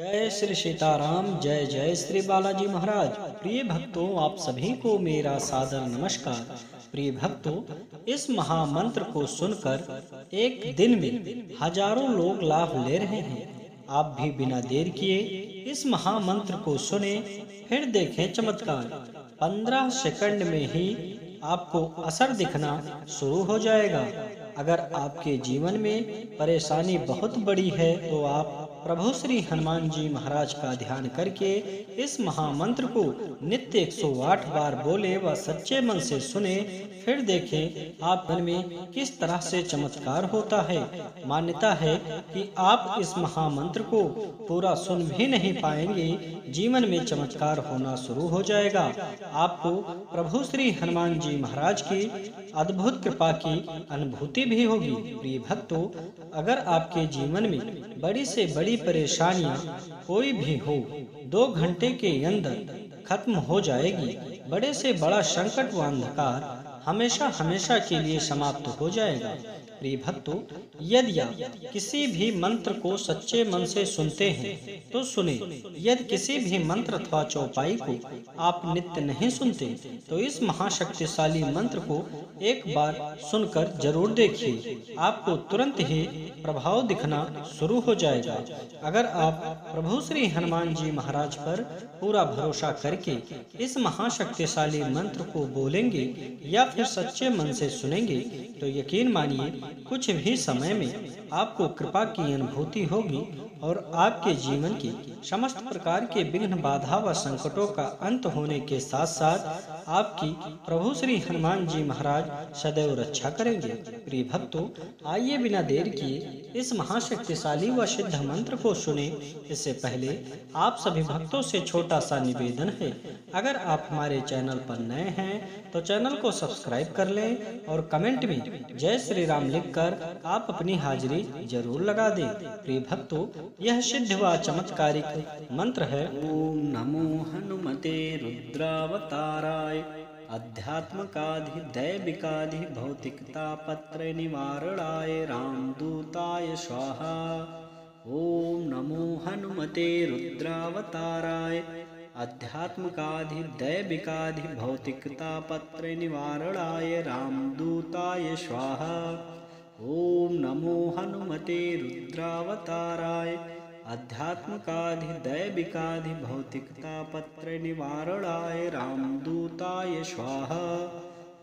जय श्री सीताराम। जय जय श्री बालाजी महाराज। प्रिय भक्तों, आप सभी को मेरा सादर नमस्कार। प्रिय भक्तों, इस महामंत्र को सुनकर एक दिन में हजारों लोग लाभ ले रहे हैं। आप भी बिना देर किए इस महामंत्र को सुने, फिर देखें चमत्कार। 15 सेकंड में ही आपको असर दिखना शुरू हो जाएगा। अगर आपके जीवन में परेशानी बहुत बड़ी है तो आप प्रभु श्री हनुमान जी महाराज का ध्यान करके इस महामंत्र को नित्य 108 बार बोले व सच्चे मन से सुने, फिर देखें आप मन में किस तरह से चमत्कार होता है। मान्यता है कि आप इस महामंत्र को पूरा सुन भी नहीं पाएंगे, जीवन में चमत्कार होना शुरू हो जाएगा। आपको प्रभु श्री हनुमान जी महाराज की अद्भुत कृपा की अनुभूति भी होगी। प्रिय भक्तों, अगर आपके जीवन में बड़ी से बड़ी परेशानियां कोई भी हो, 2 घंटे के अंदर खत्म हो जाएगी। बड़े से बड़ा संकट व अंधकार हमेशा हमेशा के लिए समाप्त हो जाएगा। प्रिय भक्तों, यदि आप किसी भी मंत्र को सच्चे मन से सुनते हैं तो सुने। यदि किसी भी मंत्र अथवा चौपाई को आप नित्य नहीं सुनते तो इस महाशक्तिशाली मंत्र को एक बार सुनकर जरूर देखिए, आपको तुरंत ही प्रभाव दिखना शुरू हो जाएगा। अगर आप प्रभु श्री हनुमान जी महाराज पर पूरा भरोसा करके इस महाशक्तिशाली मंत्र को बोलेंगे या फिर सच्चे मन से सुनेंगे तो यकीन मानिए कुछ भी समय में आपको कृपा की अनुभूति होगी और आपके जीवन की समस्त प्रकार के विघ्न, बाधा व संकटों का अंत होने के साथ साथ आपकी प्रभु श्री हनुमान जी महाराज सदैव रक्षा करेंगे। प्रिय भक्तों, आइए बिना देर किए इस महाशक्तिशाली व सिद्ध मंत्र को सुने। इससे पहले आप सभी भक्तों से छोटा सा निवेदन है, अगर आप हमारे चैनल पर नए हैं तो चैनल को सब्सक्राइब कर लें और कमेंट में जय श्री राम लिखकर आप अपनी हाजिरी जरूर लगा दें। प्रिय भक्तों, यह सिद्ध व चमत्कारिक मंत्र है। ओम नमो हनुमते रुद्रावताराय अध्यात्मकाधि दैविकाधि भौतिकतापत्र निवारणाय रामदूताय स्वाहा। ओम नमो हनुमते रुद्रावताराय अध्यात्मकाधि दैविकाधि भौतिकतापत्र निवारणाय रामदूताय स्वाहा। ओम नमो हनुमते रुद्रावताराय अध्यात्मकाधि दैविकाधि भौतिकतापत्र निवारणाय रामदूताय स्वाहा।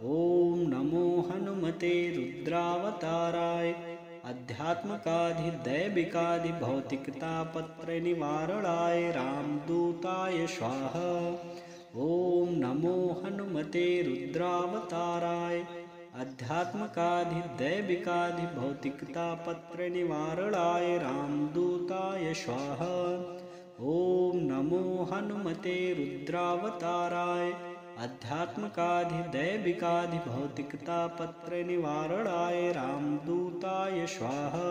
ओम नमो हनुमते रुद्रावताराय अध्यात्मकाधि दैविकाधि भौतिकतापत्र निवारणाय रामदूताय स्वाहा। ओम नमो हनुमते रुद्रावताराय अध्यात्मकाधि दैविकाधि भौतिकतापत्र निवारणाय रामदूताय स्वाहा। ओम नमो हनुमते रुद्रावताराय अध्यात्मकाधि दैविकाधि भौतिकतापत्र निवारणाय रामदूताय स्वाहा।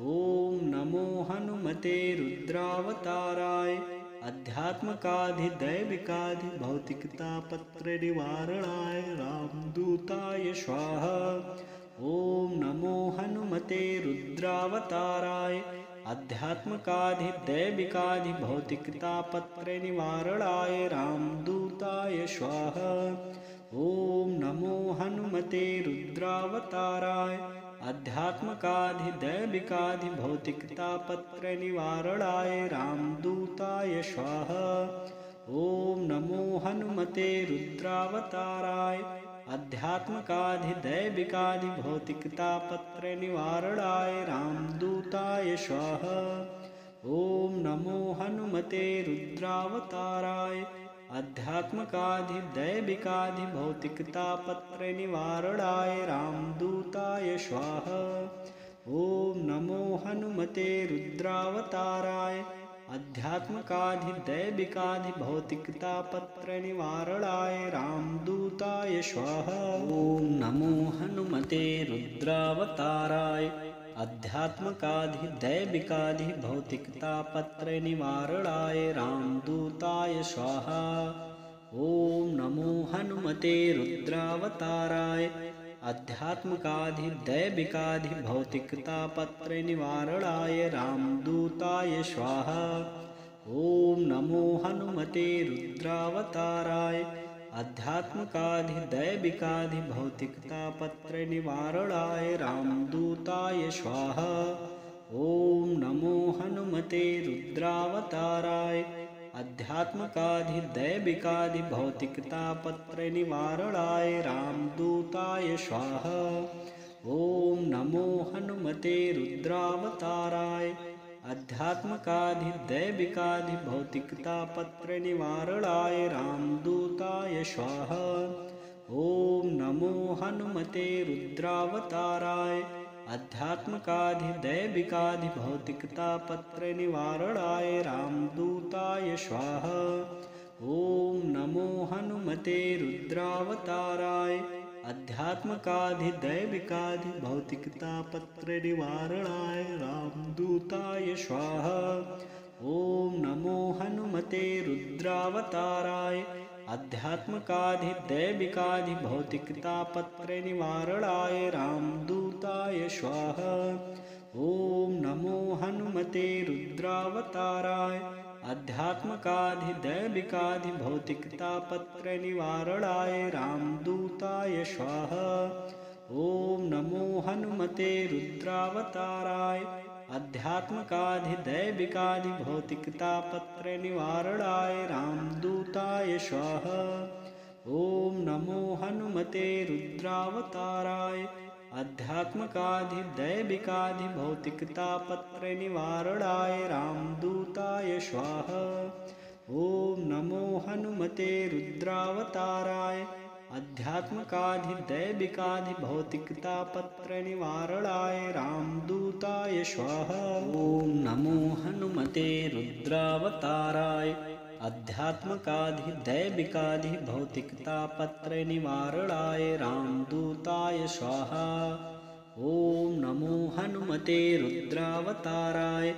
ओम नमो हनुमते रुद्रावताराय अध्यात्मकाधि दैविकाधि भौतिकतापत्र निवारणाय रामदूताय स्वाहा। ओम नमो हनुमते रुद्रावताराय अध्यात्मकाधि दैविकाधि भौतिकतापत्र निवारणाय रामदूताय स्वाहा। ओम नमो हनुमते रुद्रावताराय अध्यात्मकाधि दैविकाधि भौतिकतापत्र निवारणाय रामदूताय स्वाहा। ओम नमो हनुमते रुद्रावताराय अध्यात्मकाधि दैविकाधि भौतिकतापत्र निवारणाय रामदूताय स्वाहा। ओम नमो हनुमते रुद्रावताराय अध्यात्मकाधि दैविकाधि भौतिकतापत्र निवारणाय रामदूताय स्वाहा। ओम नमो हनुमते रुद्रावताराय अध्यात्मकाधि दैविकाधि भौतिकतापत्र निवारणाय रामदूताय स्वाहा। ओम नमो हनुमते रुद्रावताराय अध्यात्मकाधि दैविकाधि भौतिकतापत्र निवारणाय रामदूताय स्वाहा। ओम नमो हनुमते रुद्रावताराय अध्यात्मकाधिदैविकाधिभौतिकतापत्रयनिवारणाय रामदूताय स्वाहा। ॐ नमो हनुमते रुद्रावताराय अध्यात्मकाधिदैविकाधिभौतिकतापत्रयनिवारणाय रामदूताय स्वाहा। ॐ नमो हनुमते रुद्रावताराय अध्यात्मकाधिदैविकाधिभौतिकतापत्रयनिवारणाय रामदूताय स्वाहा। ॐ नमो हनुमते रुद्रावताराय अध्यात्मकाधिदैविकाधिभौतिकतापत्रयनिवारणाय रामदूताय स्वाहा। ॐ नमो हनुमते रुद्रावताराय अध्यात्मकाधिदैविकाधिभौतिकतापत्रयनिवारणाय रामदूताय स्वाहा। ॐ नमो हनुमते रुद्रावताराय अध्यात्मकाधिदैविकाधिभौतिकतापत्रयनिवारणाय रामदूताय स्वाहा। ॐ नमो हनुमते रुद्रावताराय अध्यात्मकाधिदैविकाधिभौतिकतापत्रयनिवारणाय रामदूताय स्वाहा। ॐ नमो हनुमते रुद्रावताराय अध्यात्मकाधिदैविकाधिभौतिकतापत्रयनिवारणाय रामदूताय स्वाहा। ॐ नमो हनुमते रुद्रावताराय अध्यात्मकाधिदैविकाधिभौतिकतापत्रयनिवारणाय रामदूताय स्वाहा। ॐ नमो हनुमते रुद्रावताराय अध्यात्मकाधिदैविकाधिभौतिकतापत्रयनिवारणाय रामदूताय स्वाहा। ॐ नमो हनुमते रुद्रावताराय अध्यात्मकाधिदैविकाधिभौतिकतापत्रयनिवारणाय रामदूताय स्वाहा। ॐ नमो हनुमते रुद्रावताराय अध्यात्मकाधिदैविकाधिभौतिकतापत्रयनिवारणाय रामदूताय स्वाहा। ॐ नमो हनुमते रुद्रावताराय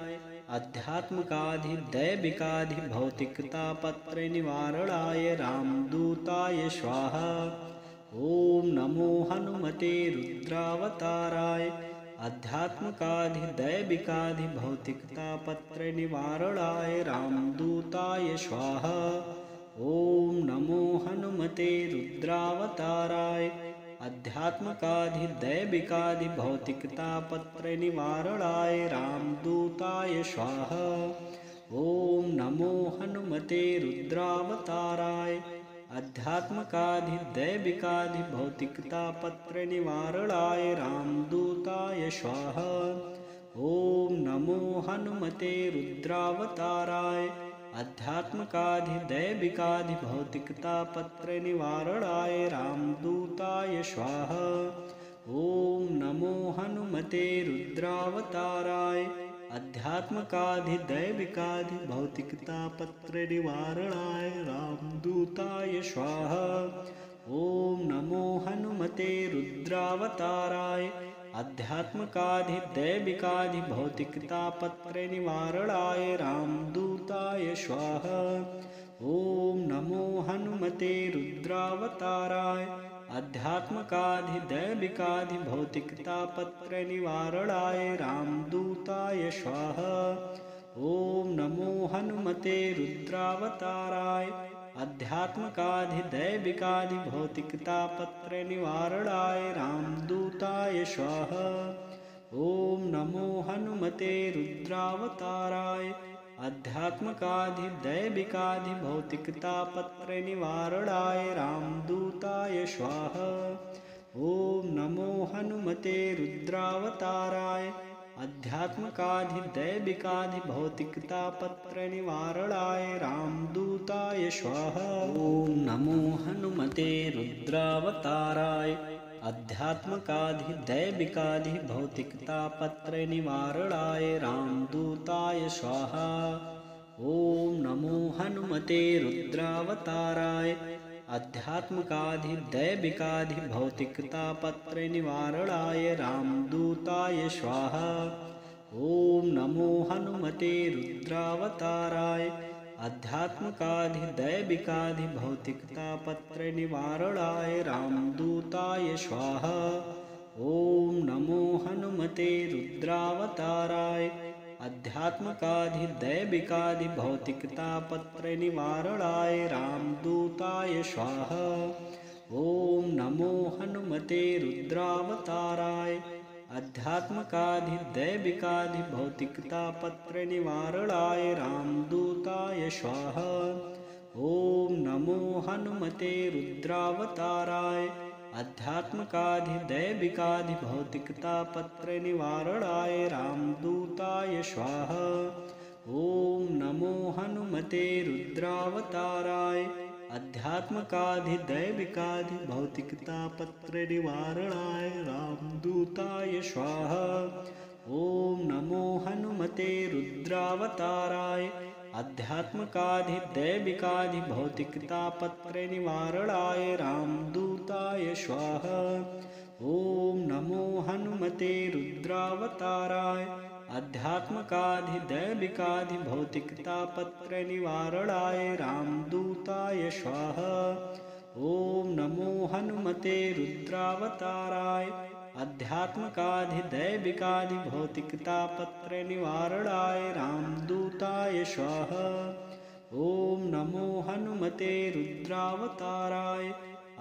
अध्यात्मकाधिदैविकाधिभौतिकतापत्रयनिवारणाय रामदूताय स्वाहा। ॐ नमो हनुमते रुद्रावताराय अध्यात्मकाधिदैविकाधिभौतिकतापत्रयनिवारणाय रामदूताय स्वाहा। ॐ नमो हनुमते रुद्रावताराय अध्यात्मकाधिदैविकाधिभौतिकतापत्रयनिवारणाय रामदूताय स्वाहा। ॐ नमो हनुमते रुद्रावताराय अध्यात्मकाधिदैविकाधिभौतिकतापत्रयनिवारणाय रामदूताय स्वाहा। ॐ नमो हनुमते रुद्रावताराय अध्यात्मकाधिदैविकाधिभौतिकतापत्रयनिवारणाय रामदूताय स्वाहा। ॐ नमो हनुमते रुद्रावताराय अध्यात्मकाधिदैविकाधिभौतिकतापत्रयनिवारणाय रामदूताय स्वाहा। ॐ नमो हनुमते रुद्रावताराय अध्यात्मकाधिदैविकाधिभौतिकतापत्रयनिवारणाय रामदूताय स्वाहा। ॐ नमो हनुमते रुद्रावताराय अध्यात्मकाधिदैविकाधिभौतिकतापत्रयनिवारणाय रामदूताय स्वाहा। ॐ नमो हनुमते रुद्रावताराय अध्यात्मकाधिदैविकाधिभौतिकतापत्रयनिवारणाय रामदूताय स्वाहा। ॐ नमो हनुमते रुद्रावताराय अध्यात्मकाधिदैविकाधिभौतिकतापत्रयनिवारणाय रामदूताय स्वाहा। ॐ नमो हनुमते रुद्रावताराय अध्यात्मकाधिदैविकाधिभौतिकतापत्रयनिवारणाय रामदूताय स्वाहा। ॐ नमो हनुमते रुद्रावताराय अध्यात्मकाधिदैविकाधिभौतिकतापत्रयनिवारणाय रामदूताय स्वाहा। ॐ नमो हनुमते रुद्रावताराय अध्यात्मकाधिदैविकाधिभौतिकतापत्रयनिवारणाय रामदूताय स्वाहा। ॐ नमो हनुमते रुद्रावताराय आध्यात्मिकाधिदैविकाधिभौतिकतापत्रनिवारणाय रामदूताय स्वाहा। ॐ नमो हनुमते रुद्रावताराय आध्यात्मिकाधिदैविकाधिभौतिकतापत्रनिवारणाय रामदूताय स्वाहा। ॐ नमो हनुमते रुद्रावताराय आध्यात्मिकाधिदैविकाधिभौतिकतापत्रनिवारणाय रामदूताय स्वाहा। ॐ नमो हनुमते रुद्रावताराय आध्यात्मिकाधिदैविकाधिभौतिकतापत्रनिवारणाय रामदूताय स्वाहा। ॐ नमो हनुमते रुद्रावताराय आध्यात्मिकाधिदैविकाधिभौतिकतापत्रनिवारणाय रामदूताय स्वाहा। ॐ नमो हनुमते रुद्रावताराय आध्यात्मिकाधिदैविकाधिभौतिकतापत्रनिवारणाय रामदूताय स्वाहा। ॐ नमो हनुमते रुद्रावताराय आध्यात्मिकाधिदैविकाधिभौतिकतापत्रनिवारणाय रामदूताय स्वाहा। ॐ नमो हनुमते रुद्रावताराय आध्यात्मिकाधिदैविकाधिभौतिकतापत्रनिवारणाय रामदूताय स्वाहा। ॐ नमो हनुमते रुद्रावताराय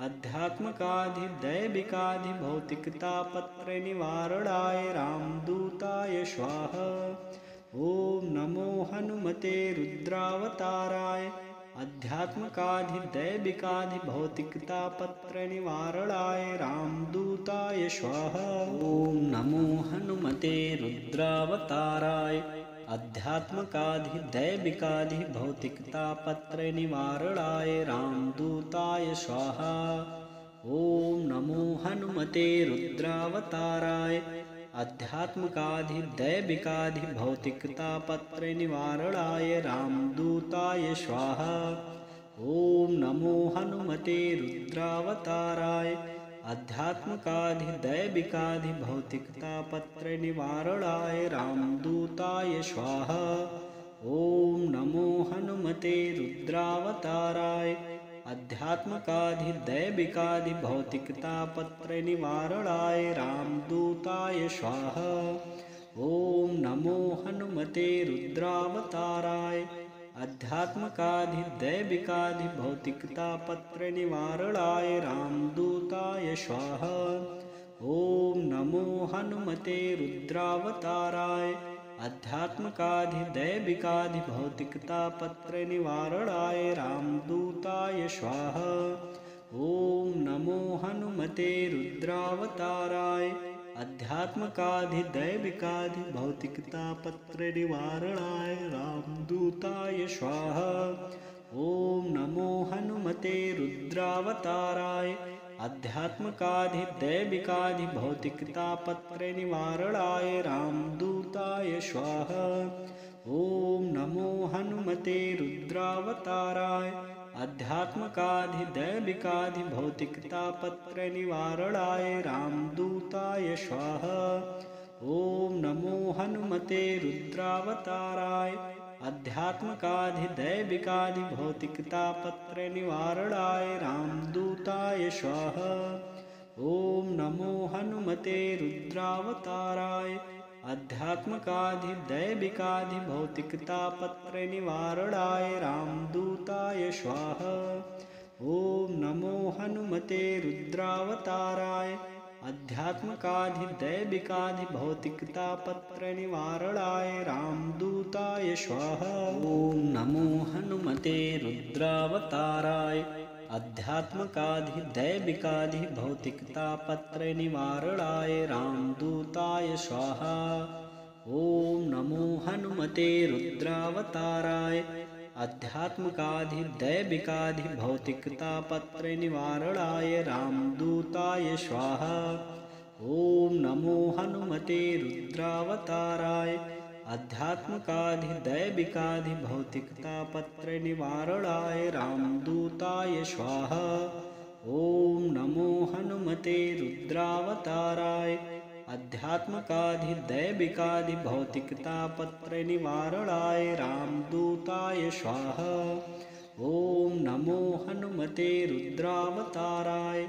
आध्यात्मिकाधिदैविकाधिभौतिकतापत्रनिवारणाय रामदूताय स्वाहा। ॐ नमो हनुमते रुद्रावताराय आध्यात्मिकाधिदैविकाधिभौतिकतापत्रनिवारणाय रामदूताय स्वाहा। ॐ नमो हनुमते रुद्रावताराय आध्यात्मिकाधिदैविकाधिभौतिकतापत्रनिवारणाय रामदूताय स्वाहा। ॐ नमो हनुमते रुद्रावताराय आध्यात्मिकाधिदैविकाधिभौतिकतापत्रनिवारणाय रामदूताय स्वाहा। ॐ नमो हनुमते रुद्रावताराय आध्यात्मिकाधिदैविकाधिभौतिकतापत्रनिवारणाय रामदूताय स्वाहा। ॐ नमो हनुमते रुद्रावताराय आध्यात्मिकाधिदैविकाधिभौतिकतापत्रनिवारणाय रामदूताय स्वाहा। ॐ नमो हनुमते रुद्रावताराय आध्यात्मिकाधिदैविकाधिभौतिकतापत्रनिवारणाय रामदूताय स्वाहा। ॐ नमो हनुमते रुद्रावताराय आध्यात्मिकाधिदैविकाधिभौतिकतापत्रनिवारणाय रामदूताय स्वाहा। ॐ नमो हनुमते रुद्रावताराय आध्यात्मिकाधिदैविकाधिभौतिकतापत्रनिवारणाय रामदूताय स्वाहा। ॐ नमो हनुमते रुद्रावताराय आध्यात्मिकाधिदैविकाधिभौतिकतापत्रनिवारणाय रामदूताय स्वाहा। ॐ नमो हनुमते रुद्रावताराय आध्यात्मिकाधिदैविकाधिभौतिकतापत्रनिवारणाय रामदूताय स्वाहा। ॐ नमो हनुमते रुद्रावताराय आध्यात्मिकाधिदैविकाधिभौतिकतापत्रनिवारणाय रामदूताय स्वाहा। ॐ नमो हनुमते रुद्रावताराय आध्यात्मिकाधिदैविकाधिभौतिकतापत्रनिवारणाय रामदूताय स्वाहा। ॐ नमो हनुमते रुद्रावताराय आध्यात्मिकाधिदैविकाधिभौतिकतापत्रनिवारणाय रामदूताय स्वाहा। ॐ नमो हनुमते रुद्रावताराय आध्यात्मिकाधिदैविकाधिभौतिकतापत्रनिवारणाय रामदूताय स्वाहा। ॐ नमो हनुमते रुद्रावताराय आध्यात्मिकाधिदैविकाधिभौतिकतापत्रनिवारणाय रामदूताय स्वाहा। ॐ नमो हनुमते रुद्रावताराय आध्यात्मिकाधिदैविकाधिभौतिकतापत्रनिवारणाय रामदूताय स्वाहा। ॐ नमो हनुमते रुद्रावताराय अध्यात्मकाधिदैविकाधिभौतिकतापत्रयनिवारणाय रामदूताय स्वाहा। ॐ नमो हनुमते रुद्रावताराय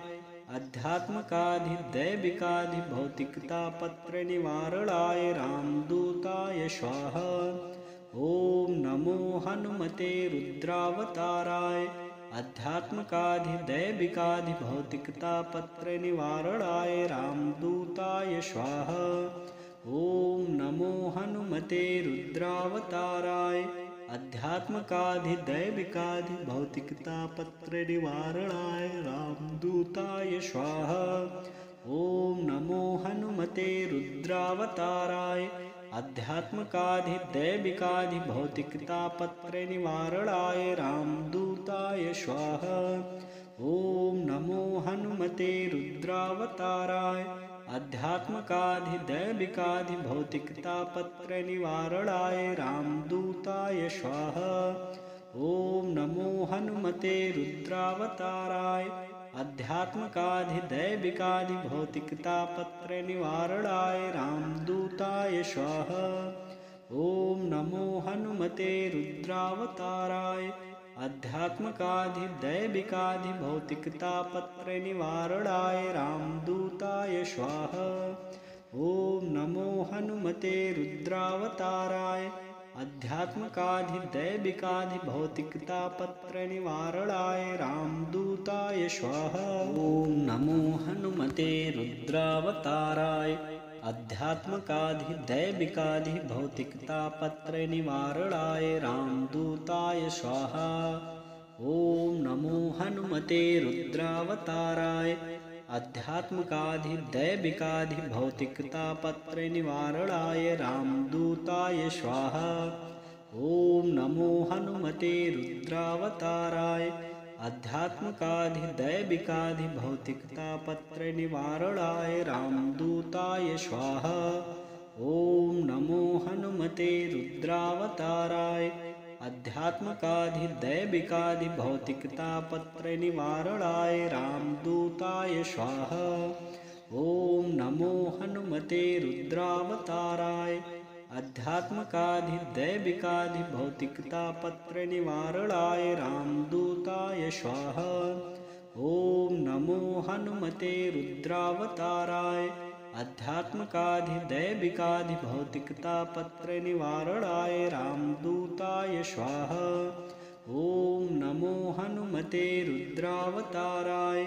अध्यात्मकाधिदैविकाधिभौतिकतापत्रयनिवारणाय रामदूताय स्वाहा। ॐ नमो हनुमते रुद्रावताराय अध्यात्मकाधिदैविकाधिभौतिकतापत्रयनिवारणाय रामदूताय स्वाहा। ॐ नमो हनुमते रुद्रावताराय अध्यात्मकाधिदैविकाधिभौतिकतापत्रयनिवारणाय रामदूताय स्वाहा। ॐ नमो हनुमते रुद्रावताराय अध्यात्मकाधिदैविकाधिभौतिकतापत्रयनिवारणाय रामदूताय स्वाहा। ॐ नमो हनुमते रुद्रावताराय अध्यात्मकाधिदैविकाधिभौतिकतापत्रयनिवारणाय रामदूताय स्वाहा। ॐ नमो हनुमते रुद्रावताराय अध्यात्मकाधिदैविकाधिभौतिकतापत्रयनिवारणाय रामदूताय स्वाहा। ॐ नमो हनुमते रुद्रावताराय अध्यात्मकाधिदैविकाधिभौतिकतापत्रयनिवारणाय रामदूताय स्वाहा। ॐ नमो हनुमते रुद्रावताराय अध्यात्मकाधिदैविकाधिभौतिकतापत्रयनिवारणाय रामदूताय स्वाहा। ॐ नमो हनुमते रुद्रावताराय अध्यात्मकाधिदैविकाधिभौतिकतापत्रयनिवारणाय रामदूताय स्वाहा। ॐ नमो हनुमते रुद्रावताराय अध्यात्मकाधिदैविकाधिभौतिकतापत्रयनिवारणाय रामदूताय स्वाहा। ॐ नमो हनुमते रुद्रावताराय अध्यात्मकाधिदैविकाधिभौतिकतापत्रयनिवारणाय रामदूताय स्वाहा। ॐ नमो हनुमते रुद्रावताराय अध्यात्मकाधिदैविकाधिभौतिकतापत्रयनिवारणाय रामदूताय स्वाहा। ॐ नमो हनुमते रुद्रावताराय अध्यात्मकाधिदैविकाधिभौतिकतापत्रयनिवारणाय रामदूताय स्वाहा। ॐ नमो हनुमते रुद्रावताराय अध्यात्मकाधिदैविकाधिभौतिकतापत्रयनिवारणाय रामदूताय स्वाहा। ॐ नमो हनुमते रुद्रावताराय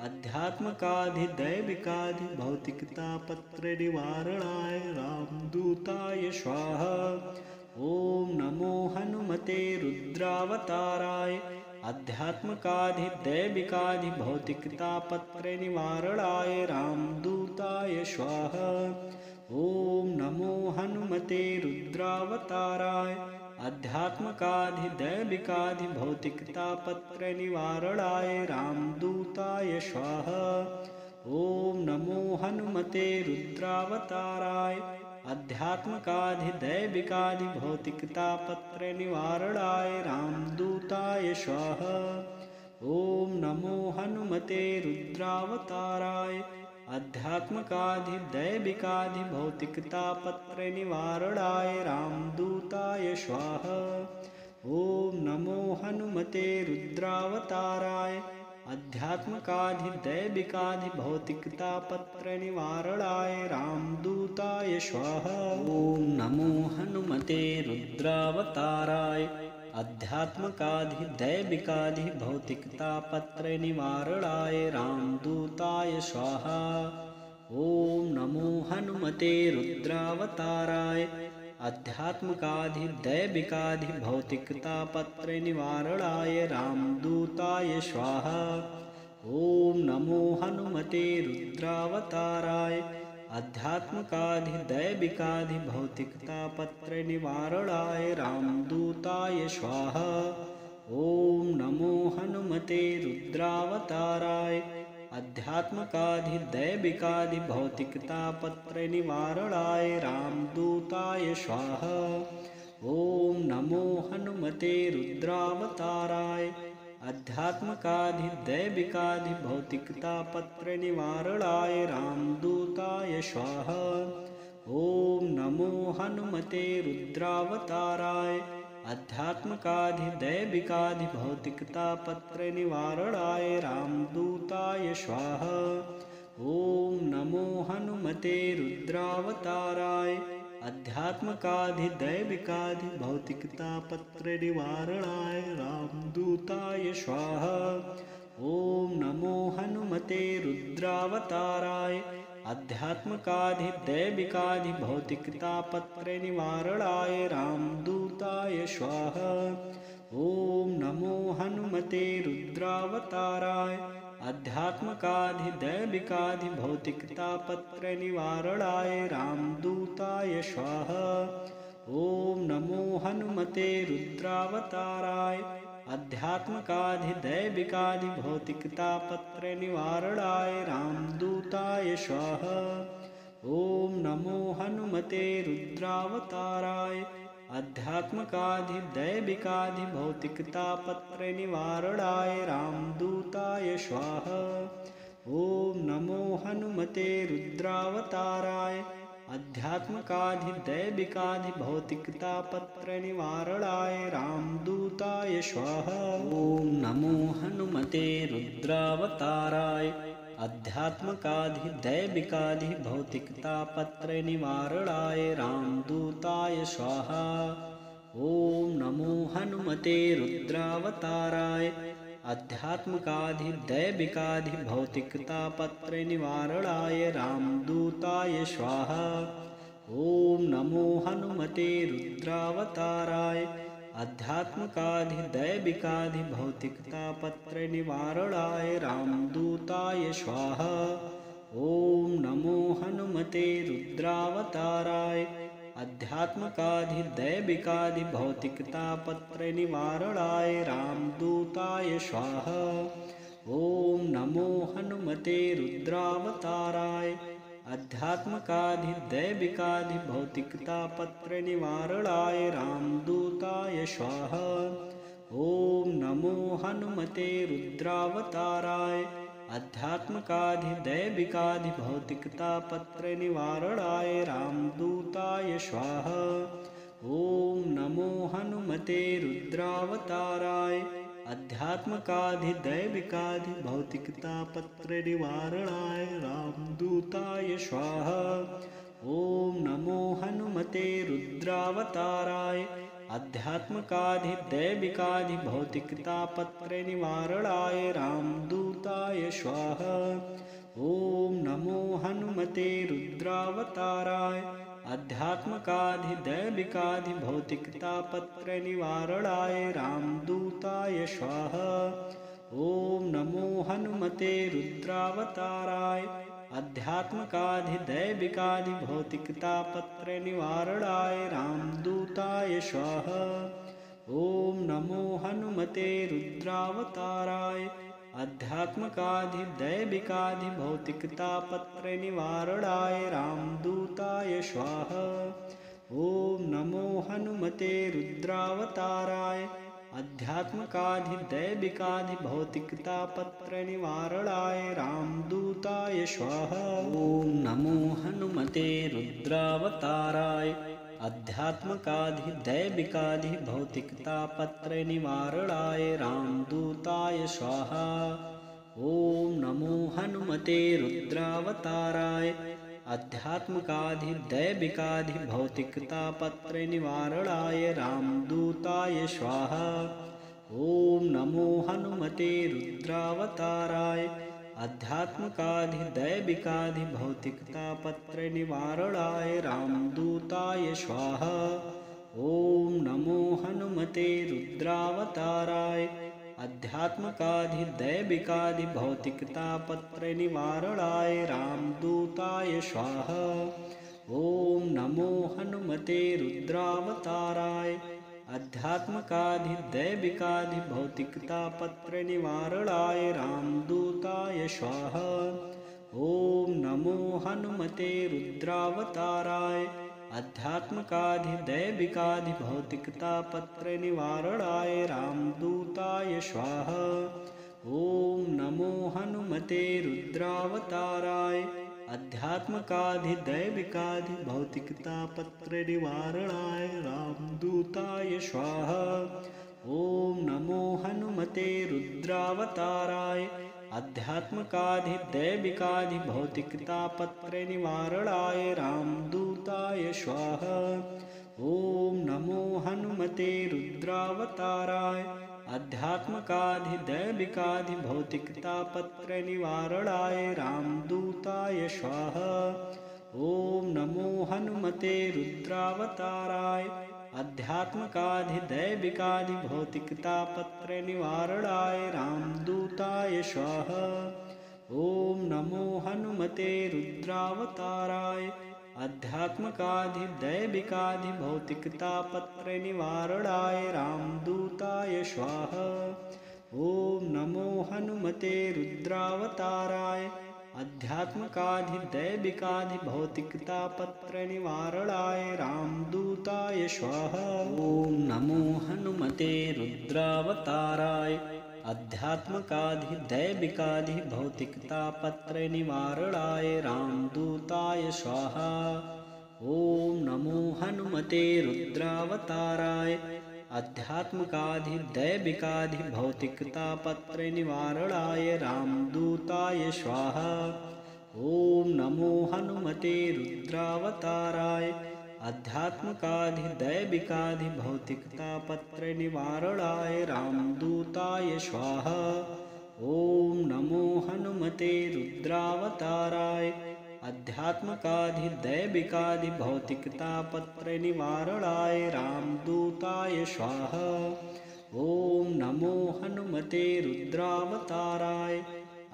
अध्यात्मकाधिदैविकाधिभौतिकतापत्रयनिवारणाय रामदूताय स्वाहा। ॐ नमो हनुमते रुद्रावताराय अध्यात्मकाधिदैविकाधिभौतिकतापत्रयनिवारणाय रामदूताय स्वाहा। ॐ नमो हनुमते रुद्रावताराय अध्यात्मकाधिदैविकाधिभौतिकतापत्रयनिवारणाय रामदूताय स्वाहा। ॐ नमो हनुमते रुद्रावताराय अध्यात्मकाधिदैविकाधिभौतिकतापत्रयनिवारणाय रामदूताय स्वाहा। ॐ नमो हनुमते रुद्रावताराय अध्यात्मकाधिदैविकाधिभौतिकतापत्रयनिवारणाय रामदूताय स्वाहा। ॐ नमो हनुमते रुद्रावताराय अध्यात्मकाधिदैविकाधिभौतिकतापत्रयनिवारणाय रामदूताय स्वाहा। ॐ नमो हनुमते रुद्रावताराय अध्यात्मकाधिदैविकाधिभौतिकतापत्रयनिवारणाय रामदूताय स्वाहा। ॐ नमो हनुमते रुद्रावताराय अध्यात्मकाधिदैविकाधिभौतिकतापत्रयनिवारणाय रामदूताय स्वाहा। ॐ नमो हनुमते रुद्रावताराय अध्यात्मकाधिदैविकाधिभौतिकतापत्रयनिवारणाय रामदूताय स्वाहा। ॐ नमो हनुमते रुद्रावताराय अध्यात्मकाधिदैविकाधिभौतिकतापत्रयनिवारणाय रामदूताय स्वाहा। ॐ नमो हनुमते रुद्रावताराय अध्यात्मकाधिदैविकाधिभौतिकतापत्रनिवारणाय रामदूताय स्वाहा। ॐ नमो हनुमते रुद्रावताराय अध्यात्मकाधिदैविकाधिभौतिकतापत्रनिवारणाय रामदूताय स्वाहा। ॐ नमो हनुमते रुद्रावताराय अध्यात्मकाधिदैविकाधिभौतिकतापत्रनिवारणाय रामदूताय स्वाहा। ॐ नमो हनुमते रुद्रावताराय अध्यात्मकाधिदैविकाधिभौतिकतापत्रनिवारणाय रामदूताय स्वाहा। ॐ नमो हनुमते रुद्रावताराय अध्यात्मकाधिदैविकाधिभौतिकतापत्रनिवारणाय रामदूताय स्वाहा। ॐ नमो हनुमते रुद्रावताराय अध्यात्मकाधिदैविकाधिभौतिकतापत्रनिवारणाय रामदूताय स्वाहा। ॐ नमो हनुमते रुद्रावताराय अध्यात्मकाधिदैविकाधिभौतिकतापत्रनिवारणाय रामदूताय स्वाहा। ॐ नमो हनुमते रुद्रावताराय अध्यात्मकाधिदैविकाधिभौतिकतापत्रनिवारणाय रामदूताय स्वाहा। ॐ नमो हनुमते रुद्रावताराय अध्यात्मकाधिदैविकाधिभौतिकतापत्रनिवारणाय रामदूताय स्वाहा। ॐ नमो हनुमते रुद्रावताराय अध्यात्मकाधिदैविकाधिभौतिकतापत्रनिवारणाय रामदूताय स्वाहा। ॐ नमो हनुमते रुद्रावताराय अध्यात्मकाधिदैविकाधिभौतिकतापत्रनिवारणाय रामदूताय स्वाहा। ॐ नमो हनुमते रुद्रावताराय अध्यात्मकाधिदैविकाधिभौतिकतापत्रनिवारणाय रामदूताय स्वाहा। ॐ नमो हनुमते रुद्रावताराय अध्यात्मकाधिदैविकाधिभौतिकतापत्रनिवारणाय रामदूताय स्वाहा। ॐ नमो हनुमते रुद्रावताराय अध्यात्मकाधिदैविकाधिभौतिकतापत्रनिवारणाय रामदूताय स्वाहा। ॐ नमो हनुमते रुद्रावताराय अध्यात्मकाधिदैविकाधिभौतिकतापत्रनिवारणाय रामदूताय स्वाहा। ॐ नमो हनुमते रुद्रावताराय अध्यात्मकाधिदैविकाधिभौतिकतापत्रनिवारणाय रामदूताय स्वाहा। ॐ नमो हनुमते रुद्रावताराय अध्यात्मकाधिदैविकाधिभौतिकतापत्रनिवारणाय रामदूताय स्वाहा। ॐ नमो हनुमते रुद्रावताराय अध्यात्मकाधिदैविकाधिभौतिकतापत्रनिवारणाय रामदूताय स्वाहा। ॐ नमो हनुमते रुद्रावताराय अध्यात्मकाधिदैविकाधिभौतिकतापत्रनिवारणाय रामदूताय स्वाहा। ॐ नमो हनुमते रुद्रावताराय अध्यात्मकाधिदैविकाधिभौतिकतापत्रनिवारणाय रामदूताय स्वाहा। ॐ नमो हनुमते रुद्रावताराय अध्यात्मकाधिदैविकाधिभौतिकतापत्रनिवारणाय रामदूताय स्वाहा। ॐ नमो हनुमते रुद्रावताराय अध्यात्मकाधिदैविकाधिभौतिकतापत्रनिवारणाय रामदूताय स्वाहा। ॐ नमो हनुमते रुद्रावताराय अध्यात्मकाधिदैविकाधिभौतिकतापत्रनिवारणाय रामदूताय स्वाहा। ॐ नमो हनुमते रुद्रावताराय अध्यात्मकाधिदैविकाधिभौतिकतापत्रनिवारणाय रामदूताय स्वाहा। ॐ नमो हनुमते रुद्रावताराय अध्यात्मकाधिदैविकाधिभौतिकतापत्रनिवारणाय रामदूताय स्वाहा। ॐ नमो हनुमते रुद्रावताराय अध्यात्मकाधिदैविकाधिभौतिकतापत्रनिवारणाय रामदूताय स्वाहा। ॐ नमो हनुमते रुद्रावताराय अध्यात्मकाधिदैविकाधिभौतिकतापत्रनिवारणाय रामदूताय स्वाहा। ॐ नमो हनुमते रुद्रावताराय अध्यात्मकाधिदैविकाधिभौतिकतापत्रनिवारणाय रामदूताय स्वाहा। ॐ नमो हनुमते रुद्रावताराय अध्यात्मकाधिदैविकाधिभौतिकतापत्रनिवारणाय रामदूताय स्वाहा। ॐ नमो हनुमते रुद्रावताराय अध्यात्मकाधिदैविकाधिभौतिकतापत्रनिवारणाय रामदूताय स्वाहा। ॐ नमो हनुमते रुद्रावताराय अध्यात्मकाधिदैविकाधिभौतिकतापत्रनिवारणाय रामदूताय स्वाहा। ॐ नमो हनुमते रुद्रावताराय अध्यात्मकाधिदैविकाधिभौतिकतापत्रनिवारणाय रामदूताय स्वाहा। ॐ नमो हनुमते रुद्रावताराय अध्यात्मकाधिदैविकाधिभौतिकतापत्रनिवारणाय रामदूताय स्वाहा। ॐ नमो हनुमते रुद्रावताराय अध्यात्मकाधिदैविकाधिभौतिकतापत्रनिवारणाय रामदूताय स्वाहा। ॐ नमो हनुमते रुद्रावताराय अध्यात्मकाधिदैविकाधिभौतिकतापत्रनिवारणाय रामदूताय स्वाहा। ॐ नमो हनुमते रुद्रावताराय अध्यात्मकाधिदैविकाधिभौतिकतापत्रनिवारणाय रामदूताय स्वाहा। ॐ नमो हनुमते रुद्रावताराय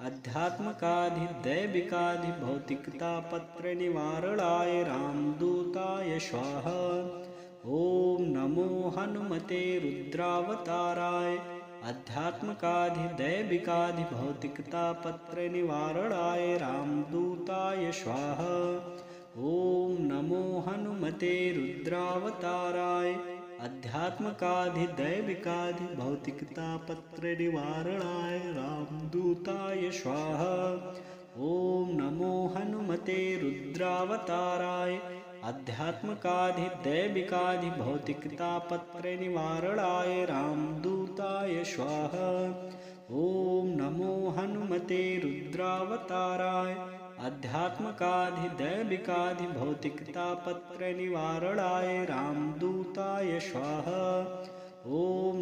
अध्यात्मकाधिदैविकाधिभौतिकतापत्रनिवारणाय रामदूताय स्वाहा। ॐ नमो हनुमते रुद्रावताराय अध्यात्मकाधिदैविकाधिभौतिकतापत्रनिवारणाय रामदूताय स्वाहा। ॐ नमो हनुमते रुद्रावताराय अध्यात्मकाधिदैविकाधिभौतिकतापत्रनिवारणाय रामदूताय स्वाहा। ॐ नमो हनुमते रुद्रावताराय अध्यात्मकाधिदैविकाधिभौतिकतापत्रनिवारणाय रामदूताय स्वाहा। ॐ नमो हनुमते रुद्रावताराय अध्यात्मकाधिदैविकाधिभौतिकतापत्रनिवारणाय रामदूताय स्वाहा। ॐ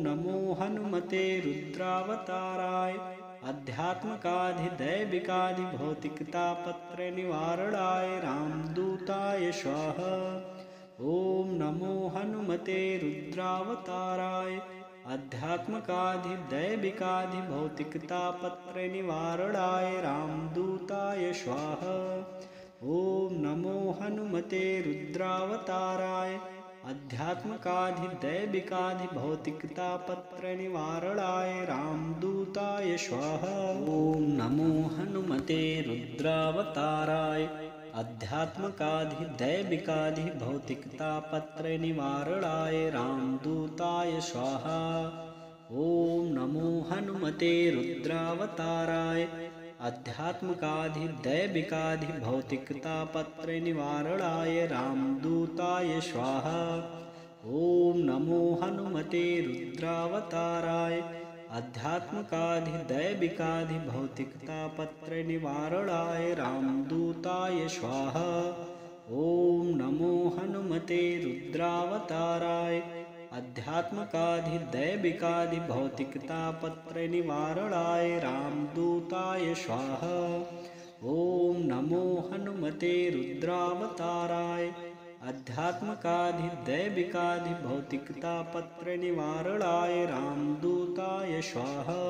नमो हनुमते रुद्रावताराय अध्यात्मकाधिदैविकाधिभौतिकतापत्रनिवारणाय रामदूताय स्वाहा। ॐ नमो हनुमते रुद्रावताराय अध्यात्मकाधिदैविकाधिभौतिकतापत्रनिवारणाय रामदूताय स्वाहा। ॐ नमो हनुमते रुद्रावताराय अध्यात्मकाधिदैविकाधिभौतिकतापत्रनिवारणाय रामदूताय स्वाहा। ॐ नमो हनुमते रुद्रावताराय अध्यात्मकाधिदैविकाधिभौतिकतापत्रनिवारणाय रामदूताय स्वाहा। ॐ नमो हनुमते रुद्रावताराय अध्यात्मकाधिदैविकाधिभौतिकतापत्रनिवारणाय रामदूताय स्वाहा। ॐ नमो हनुमते रुद्रावताराय अध्यात्मकाधिदैविकाधिभौतिकतापत्रनिवारणाय रामदूताय स्वाहा। ॐ नमो हनुमते रुद्रावताराय अध्यात्मकाधिदैविकाधिभौतिकतापत्रनिवारणाय रामदूताय स्वाहा। ॐ नमो हनुमते रुद्रावताराय अध्यात्मकाधिदैविकाधिभौतिकतापत्रनिवारणाय रामदूताय स्वाहा।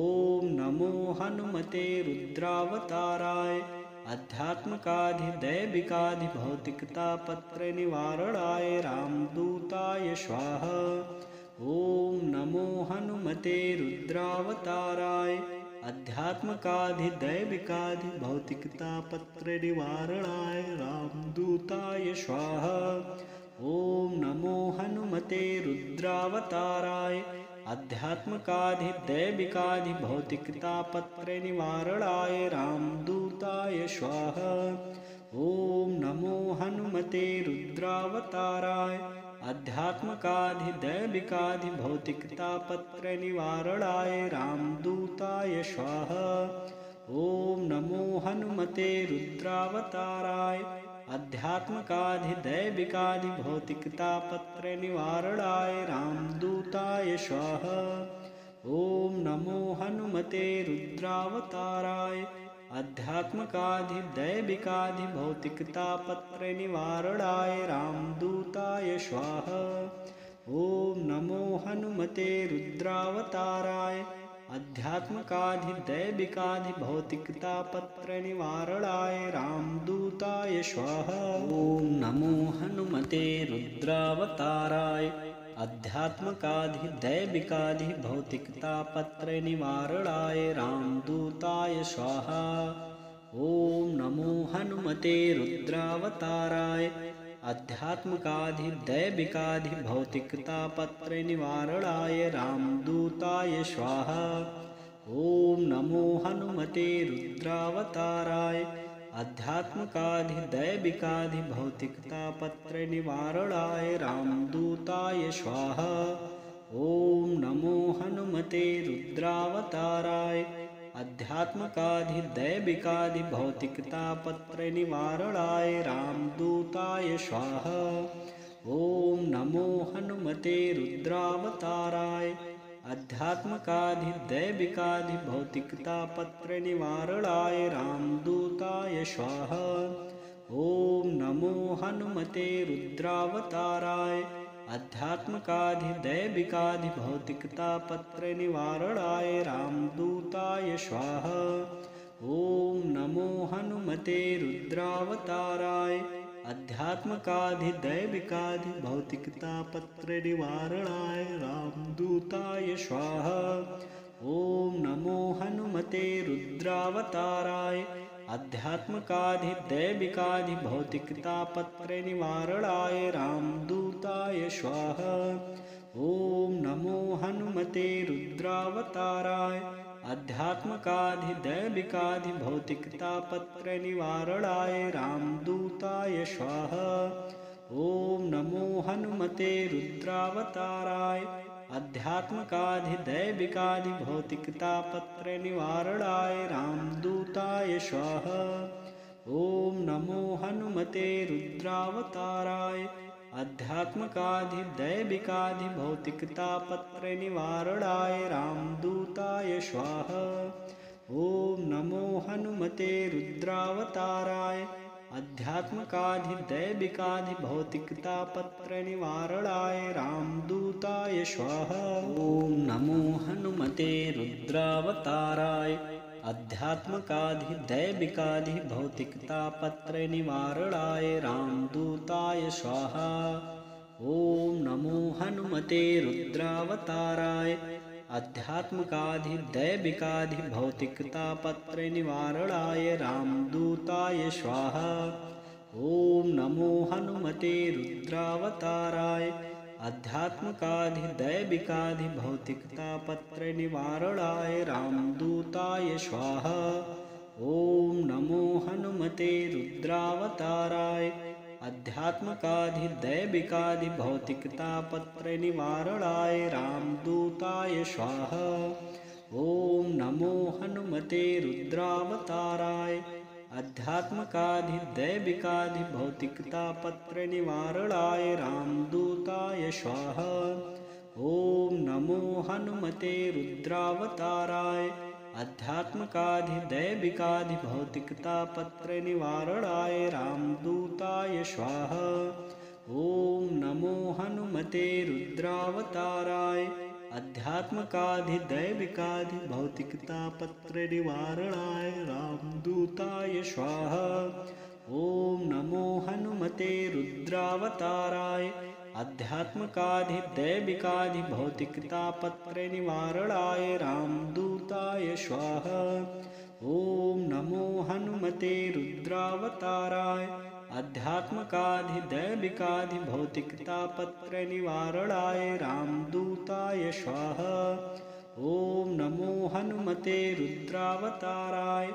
ॐ नमो हनुमते रुद्रावताराय अध्यात्मकाधिदैविकाधिभौतिकतापत्रनिवारणाय रामदूताय स्वाहा। ॐ नमो हनुमते रुद्रावताराय अध्यात्मकाधिदैविकाधिभौतिकतापत्रनिवारणाय रामदूताय स्वाहा। ॐ नमो हनुमते रुद्रावताराय अध्यात्मकाधिदैविकाधिभौतिकतापत्रनिवारणाय रामदूताय स्वाहा। ॐ नमो हनुमते रुद्रावताराय अध्यात्मकाधिदैविकाधिभौतिकतापत्रनिवारणाय रामदूताय स्वाहा। ॐ नमो हनुमते रुद्रावताराय अध्यात्मकाधिदैविकाधिभौतिकतापत्रनिवारणाय रामदूताय स्वाहा। ॐ नमो हनुमते रुद्रावताराय अध्यात्मकाधिदैविकाधिभौतिकतापत्रनिवारणाय रामदूताय स्वाहा। ॐ नमो हनुमते रुद्रावताराय अध्यात्मकाधिदैविकाधिभौतिकतापत्रनिवारणाय रामदूताय स्वाहा। ॐ नमो हनुमते रुद्रावताराय अध्यात्मकाधिदैविकाधिभौतिकतापत्रनिवारणाय रामदूताय स्वाहा। ॐ नमो हनुमते रुद्रावताराय अध्यात्मकाधिदैविकाधिभौतिकतापत्रनिवारणाय रामदूताय स्वाहा। ॐ नमो हनुमते रुद्रावताराय अध्यात्मकाधिदैविकाधिभौतिकतापत्रनिवारणाय रामदूताय स्वाहा। ॐ नमो हनुमते रुद्रावताराय अध्यात्मकाधिदैविकाधिभौतिकतापत्रनिवारणाय रामदूताय स्वाहा। ॐ नमो हनुमते रुद्रावताराय अध्यात्मकाधिदैविकाधिभौतिकतापत्रनिवारणाय रामदूताय स्वाहा। ॐ नमो हनुमते रुद्रावताराय अध्यात्मकाधिदैविकाधिभौतिकतापत्रनिवारणाय रामदूताय स्वाहा। ॐ नमो हनुमते रुद्रावताराय अध्यात्मकाधिदैविकाधिभौतिकतापत्रनिवारणाय रामदूताय स्वाहा। ॐ नमो हनुमते रुद्रावताराय अध्यात्मकाधिदैविकाधिभौतिकतापत्रनिवारणाय रामदूताय स्वाहा। ॐ नमो हनुमते रुद्रावताराय अध्यात्मकाधिदैविकाधिभौतिकतापत्रनिवारणाय रामदूताय स्वाहा। ॐ नमो हनुमते रुद्रावताराय अध्यात्मकाधिदैविकाधिभौतिकतापत्रनिवारणाय रामदूताय स्वाहा। ॐ नमो हनुमते रुद्रावताराय अध्यात्मकाधिदैविकाधिभौतिकतापत्रनिवारणाय रामदूताय स्वाहा। ॐ नमो हनुमते रुद्रावताराय अध्यात्मकाधिदैविकाधिभौतिकतापत्रनिवारणाय रामदूताय स्वाहा। ॐ नमो हनुमते रुद्रावताराय अध्यात्मकाधिदैविकाधिभौतिकतापत्रनिवारणाय रामदूताय स्वाहा। ॐ नमो हनुमते रुद्रावताराय अध्यात्मकाधिदैविकाधिभौतिकतापत्रनिवारणाय रामदूताय स्वाहा। ॐ नमो हनुमते रुद्रावताराय अध्यात्मकाधिदैविकाधिभौतिकतापत्रनिवारणाय रामदूताय स्वाहा। ॐ नमो हनुमते रुद्रावताराय अध्यात्मकाधिदैविकाधिभौतिकतापत्रनिवारणाय रामदूताय स्वाहा। ॐ नमो हनुमते रुद्रावताराय अध्यात्मकाधिदैविकाधिभौतिकतापत्रनिवारणाय रामदूताय स्वाहा। ॐ नमो हनुमते रुद्रावताराय अध्यात्मकाधिदैविकाधिभौतिकतापत्रनिवारणाय रामदूताय स्वाहा। ॐ नमो हनुमते रुद्रावताराय अध्यात्मकाधिदैविकाधिभौतिकतापत्रनिवारणाय रामदूताय स्वाहा। ॐ नमो हनुमते रुद्रावताराय अध्यात्मकाधिदैविकाधिभौतिकतापत्रयनिवारणाय रामदूताय स्वाहा। ॐ नमो हनुमते रुद्रावताराय अध्यात्मकाधिदैविकाधिभौतिकतापत्रयनिवारणाय रामदूताय स्वाहा। ॐ नमो हनुमते रुद्रावताराय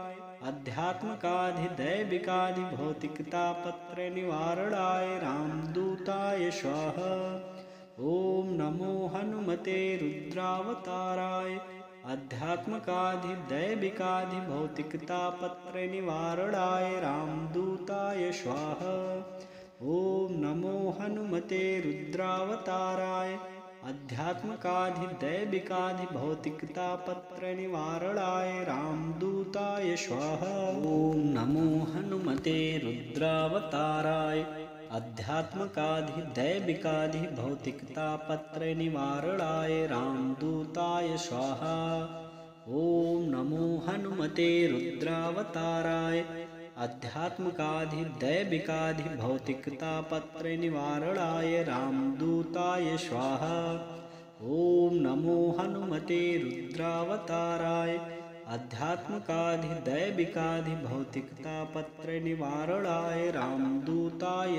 अध्यात्मकाधिदैविकाधिभौतिकतापत्रयनिवारणाय रामदूताय स्वाहा। ॐ नमो हनुमते रुद्रावताराय अध्यात्मकाधिदैविकाधिभौतिकतापत्रयनिवारणाय रामदूताय स्वाहा। ॐ नमो हनुमते रुद्रावताराय अध्यात्मकाधिदैविकाधिभौतिकतापत्रयनिवारणाय रामदूताय स्वाहा। ॐ नमो हनुमते रुद्रावताराय अध्यात्मकाधिदैविकाधिभौतिकतापत्रयनिवारणाय रामदूताय स्वाहा। ॐ नमो हनुमते रुद्रावताराय अध्यात्मकाधिदैविकाधिभौतिकतापत्रयनिवारणाय रामदूताय स्वाहा। ॐ नमो हनुमते रुद्रावताराय अध्यात्मकाधिदैविकाधिभौतिकतापत्रयनिवारणाय रामदूताय